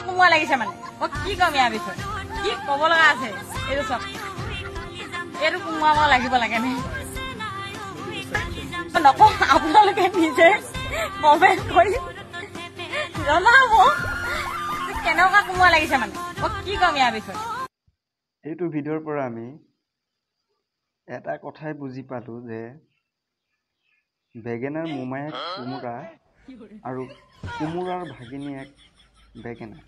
কোমোৰা লাগিছে মানে মই কি কম ইয়াৰ বিষয়ে কি ক'ব লগা আছে এইটো চব এইটো কোমোৰা মই লাগিব লাগে নে নকওঁ আপোনালোকে নিজে কমেণ্ট কৰি জনাব কেনেকুৱা কোমোৰা লাগিছে মানে মই কি কম ইয়াৰ বিষয়ে এইটো ভিডিঅ'ৰ পৰা আমি এটা কথাই বুজি পালো যে বেগেনাৰ মোমায়েক কোমোৰা আৰু কোমোৰাৰ ভাগিনীয়েক বেগেনা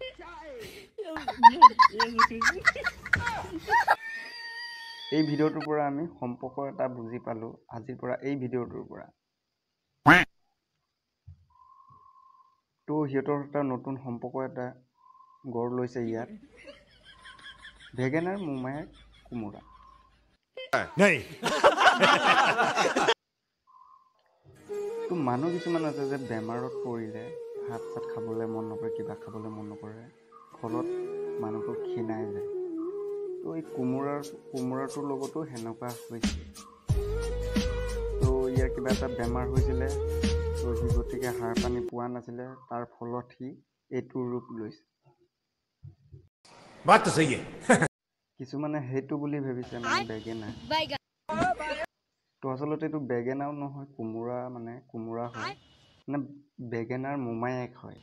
এই ভিডিঅ'টোৰ পৰা আমি সম্পৰ্ক এটা বুজি পালো আজিৰ পৰা এই ভিডিঅ'টোৰ পৰা তো সিহঁতৰ এটা নতুন সম্পৰ্ক এটা গঢ় লৈছে ইয়াত বেগেনাৰ মোমায়েক কোমোৰা তো মানুহ কিছুমান আছে যে বেমাৰত পৰিলে ভাত চাত খাবলৈ মন নকৰে কিবা খাবলৈ মন নকৰে ফলত মানুহটো ক্ষীণাই যায় তো এই কোমোৰাটোৰ লগতো সেনেকুৱা হৈছিল তো ইয়াৰ কিবা এটা বেমাৰ হৈছিলে তো সি গতিকে সাৰ পানী পোৱা নাছিলে তাৰ ফলত সি এইটো ৰূপ লৈছে কিছুমানে সেইটো বুলি ভাবিছে মানে বেগেনা তো আচলতে এইটো বেগেনাও নহয় কোমোৰা মানে কোমোৰা হয় মানে বেগেনাৰ মোমায়েক হয়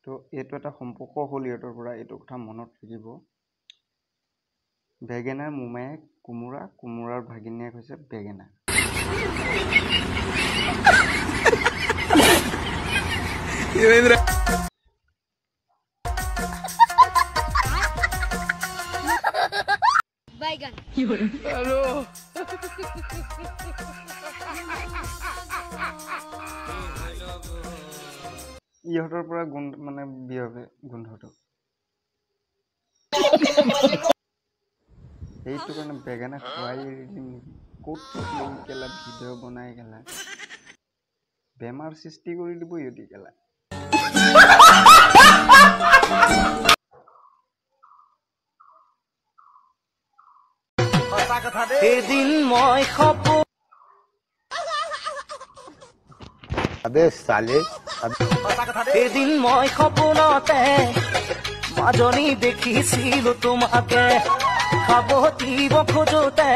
তো এইটো এটা সম্পৰ্ক হ'ল ইহঁতৰ পৰা এইটো কথা মনত ৰাখিব বেগেনাৰ মোমায়েক কোমোৰা কোমোৰাৰ ভাগিনীয়েক হৈছে বেগেনা ইহঁতৰ পৰা মানে বিয়পে গোন্ধটো সেইটো কাৰণে বেগেনা খুৱাই ক'ত কেলা ভিডিঅ' বনাই কেলা বেমাৰ সৃষ্টি কৰি দিব ইহঁতি কেলা এদিন মই সপোন এদিন মই সপোনতে মাজনী দেখিছিলো তোমাকে খাবতিব খোজোতে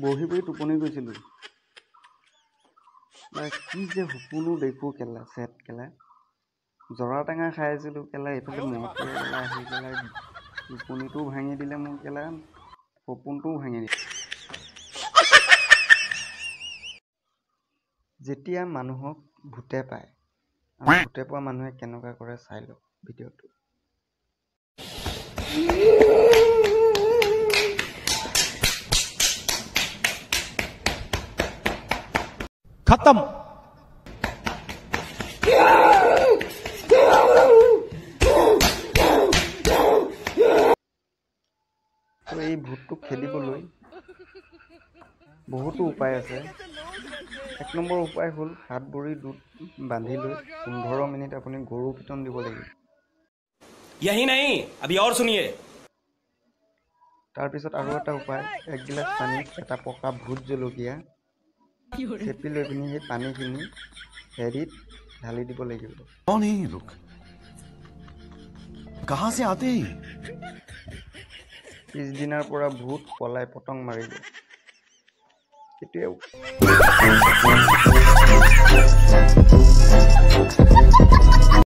বহি বহি টোপনি গৈছিলো কি যে সপোনো দেখো কেলা চেট কেলা জৰা টেঙা খাই আছিলো কেলা এইফালে মহটোৱে কেলা আহি কেলা টোপনিটোও ভাঙি দিলে মোৰ কেলা সপোনটোও ভাঙি দিলে যেতিয়া মানুহক ভূতে পায় আৰু ভূতে পোৱা মানুহে কেনেকুৱা কৰে চাই লওক ভিডিঅ'টো खत्म এই ভূতটোক খেদিবলৈ বহুতো উপায় আছে এক নম্বৰ উপায় হ'ল হাত ভৰি বান্ধি লৈ 15 মিনিট আপুনি গৰু পিটন দিব লাগিব यही नहीं अभी और सुनिए তাৰ পিছত আৰু এটা উপায় এক গিলাচ পানীত এটা পকা ভূত জলকীয়া চেপি লৈ পিনি সেই পানীখিনি হেৰিত ঢালি দিব লাগিব कौन है ये लोग कहां से आते हैं পিছদিনাৰ পৰা ভূত পলাই পতং মাৰিব কেতিয়াও